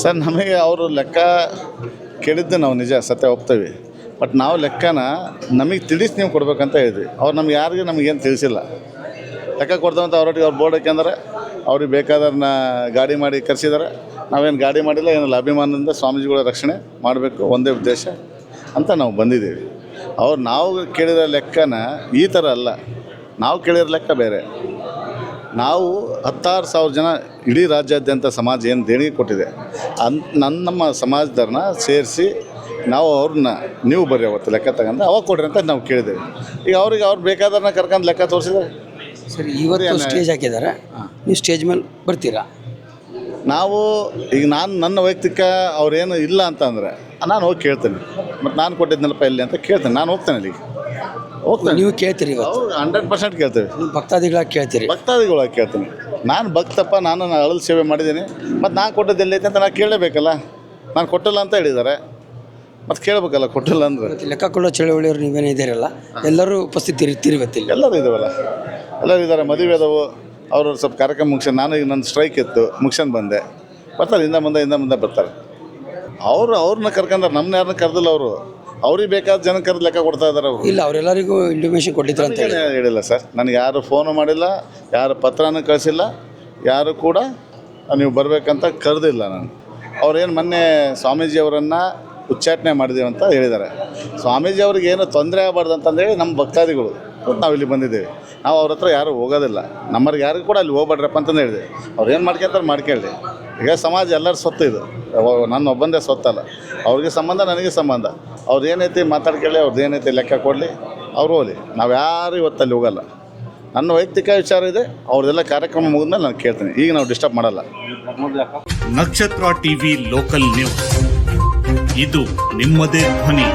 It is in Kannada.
ಸರ್ ನಮಗೆ ಅವರು ಲೆಕ್ಕ ಕೇಳಿದ್ದು ನಾವು ನಿಜ ಸತ್ಯ ಒಪ್ತೇವೆ. ಬಟ್ ನಾವು ಲೆಕ್ಕನ ನಮಗೆ ತಿಳಿಸಿ ನೀವು ಕೊಡ್ಬೇಕಂತ ಹೇಳಿದ್ವಿ. ಅವ್ರು ನಮ್ಗೆ ಯಾರಿಗೂ ನಮಗೇನು ತಿಳಿಸಿಲ್ಲ. ಲೆಕ್ಕ ಕೊಡ್ತಾವಂತ ಅವರೊಟ್ಟಿಗೆ ಅವ್ರು ಬೋರ್ಡ್ ಹಾಕ್ಯಂದ್ರೆ ಅವ್ರಿಗೆ ಬೇಕಾದವ್ರನ್ನ ಗಾಡಿ ಮಾಡಿ ಕರೆಸಿದ್ದಾರೆ. ನಾವೇನು ಗಾಡಿ ಮಾಡಿಲ್ಲ, ಏನಿಲ್ಲ. ಅಭಿಮಾನದಿಂದ ಸ್ವಾಮೀಜಿಗಳ ರಕ್ಷಣೆ ಮಾಡಬೇಕು, ಒಂದೇ ಉದ್ದೇಶ ಅಂತ ನಾವು ಬಂದಿದ್ದೀವಿ. ನಾವು ಕೇಳಿರೋ ಲೆಕ್ಕನ ಈ ಥರ ಅಲ್ಲ. ನಾವು ಕೇಳಿರೋ ಲೆಕ್ಕ ಬೇರೆ. ನಾವು 16,000 ಜನ ಇಡೀ ರಾಜ್ಯಾದ್ಯಂತ ಸಮಾಜ ಏನು ದೇಣಿಗೆ ಕೊಟ್ಟಿದೆ ನಮ್ಮ ಸಮಾಜದವ್ರನ್ನ ಸೇರಿಸಿ ನಾವು ಅವ್ರನ್ನ ನೀವು ಬರ್ರಿ ಅವತ್ತು ಲೆಕ್ಕ ತಗೊಂಡು ಅವಾಗ ಕೊಡ್ರಿ ಅಂತ ನಾವು ಕೇಳಿದ್ದೇವೆ. ಈಗ ಅವ್ರು ಬೇಕಾದ್ರನ್ನ ಕರ್ಕೊಂಡು ಲೆಕ್ಕ ತೋರಿಸಿದ್ರೆ ಸರಿ, ಇವತ್ತು ಸ್ಟೇಜ್ ಹಾಕಿದ್ದಾರೆ, ನೀವು ಸ್ಟೇಜ್ ಮೇಲೆ ಬರ್ತೀರಾ? ನಾವು ಈಗ ನನ್ನ ವೈಯಕ್ತಿಕ ಅವ್ರೇನು ಇಲ್ಲ ಅಂತಂದರೆ ನಾನು ಹೋಗಿ ಕೇಳ್ತೇನೆ. ಮತ್ತು ನಾನು ಕೊಟ್ಟಿದ್ದನಲ್ಲಪ್ಪ ಎಲ್ಲಿ ಅಂತ ಕೇಳ್ತೇನೆ. ನಾನು ಹೋಗ್ತೇನೆ ಅಲ್ಲಿಗೆ, ಹೋಗ್ತೇನೆ. ನೀವು ಕೇಳ್ತೀರಿ? ಇವತ್ತು 100% ಕೇಳ್ತೇವೆ. ನೀವು ಭಕ್ತಾದಿಗಳಾಗಿ ಕೇಳ್ತೀರಿ? ಭಕ್ತಾದಿಗಳಾಗಿ ಕೇಳ್ತೀನಿ. ನಾನು ಭಕ್ತಪ್ಪ, ನಾನು ಅಳಲು ಸೇವೆ ಮಾಡಿದ್ದೀನಿ. ಮತ್ತು ನಾನು ಕೊಟ್ಟದ್ದು ಎಲ್ಲೈತೆ ಅಂತ ನಾನು ಕೇಳಲೇಬೇಕಲ್ಲ. ನಾನು ಕೊಟ್ಟಿಲ್ಲ ಅಂತ ಹೇಳಿದ್ದಾರೆ, ಮತ್ತು ಕೇಳಬೇಕಲ್ಲ. ಕೊಟ್ಟಿಲ್ಲ ಅಂದರೆ ಲೆಕ್ಕ ಕೊಡೋ ಚಳವಳಿಯವರು ನೀವೇನೇ ಇದ್ದೀರಲ್ಲ, ಎಲ್ಲರೂ ಉಪಸ್ಥಿತಿ ಇರ್ತೀರಿ ಇವತ್ತಿಲ್ಲ? ಎಲ್ಲರೂ ಇದ್ದಾವಲ್ಲ, ಎಲ್ಲರೂ ಇದ್ದಾರೆ. ಮದುವೆ ಅದಾವು. ಅವರು ಸ್ವಲ್ಪ ಕಾರ್ಯಕ್ರಮ ಮುಗಿಸ್ಕೊಂಡು, ನಾನು ಈಗ ನನ್ನ ಸ್ಟ್ರೈಕ್ ಇತ್ತು, ಮುಗಿಸ್ಕೊಂಡು ಬಂದೆ. ಬರ್ತಾರೆ, ಹಿಂದೆ ಮುಂದೆ ಬರ್ತಾರೆ. ಅವ್ರನ್ನ ಕರ್ಕೊಂಡ್ರೆ ನಮ್ಮನ್ನ ಯಾರನ್ನ ಕರೆದಿಲ್ಲ. ಅವ್ರಿಗೆ ಬೇಕಾದ ಜನ ಕರೆದು ಲೆಕ್ಕ ಕೊಡ್ತಾ ಇದ್ದಾರೆ ಅವರು. ಇಲ್ಲ, ಅವರೆಲ್ಲರಿಗೂ ಇಂಟಿಮೇಷನ್ ಕೊಟ್ಟಿದ್ರು ಅಂತ ಹೇಳಿಲ್ಲ ಸರ್. ನನಗೆ ಯಾರು ಫೋನು ಮಾಡಿಲ್ಲ, ಯಾರು ಪತ್ರನೂ ಕಳಿಸಿಲ್ಲ, ಯಾರು ಕೂಡ ನೀವು ಬರಬೇಕಂತ ಕರೆದಿಲ್ಲ. ನಾನು ಅವ್ರೇನು ಮೊನ್ನೆ ಸ್ವಾಮೀಜಿಯವರನ್ನು ಉಚ್ಚಾಟನೆ ಮಾಡಿದ್ದೀವಿ ಅಂತ ಹೇಳಿದ್ದಾರೆ. ಸ್ವಾಮೀಜಿ ಅವ್ರಿಗೆ ಏನು ತೊಂದರೆ ಆಗಬಾರ್ದು ಅಂತಂದೇಳಿ ನಮ್ಮ ಭಕ್ತಾದಿಗಳು ನಾವು ಇಲ್ಲಿ ಬಂದಿದ್ದೇವೆ. ನಾವು ಅವ್ರ ಹತ್ರ ಯಾರು ಹೋಗೋದಿಲ್ಲ. ನಮ್ಮವ್ರಿಗೆ ಯಾರಿಗೂ ಕೂಡ ಅಲ್ಲಿ ಹೋಗ್ಬೇಡ್ರಪ್ಪ ಅಂತಂದು ಹೇಳಿದೆ. ಅವ್ರು ಏನು ಮಾಡ್ಕೊಂತಾರೆ ಮಾಡ್ಕೊಳ್ಳಿ. ಈಗ ಸಮಾಜ ಎಲ್ಲರ ಸ್ವತ್ತು ಇದು, ನನ್ನ ಒಬ್ಬಂದೇ ಸ್ವತ್ತಲ್ಲ. ಅವ್ರಿಗೆ ಸಂಬಂಧ, ನನಗೆ ಸಂಬಂಧ. ಅವ್ರು ಏನೈತಿ ಮಾತಾಡ್ಕೊಳ್ಳಿ, ಅವ್ರದ್ದು ಏನೈತಿ ಲೆಕ್ಕ ಕೊಡಲಿ, ಅವ್ರು ಹೋಗಲಿ. ನಾವು ಯಾರು ಇವತ್ತಲ್ಲಿ ಹೋಗಲ್ಲ. ನನ್ನ ವೈಯಕ್ತಿಕ ವಿಚಾರ ಇದೆ. ಅವ್ರದ್ದೆಲ್ಲ ಕಾರ್ಯಕ್ರಮ ಮುಗಿದ್ಮೇಲೆ ನಾನು ಕೇಳ್ತೀನಿ. ಈಗ ನಾವು ಡಿಸ್ಟರ್ಬ್ ಮಾಡಲ್ಲ. ನಕ್ಷತ್ರ ಟಿವಿ ಲೋಕಲ್ ನ್ಯೂಸ್, ಇದು ನಿಮ್ಮದೇ ಧ್ವನಿ.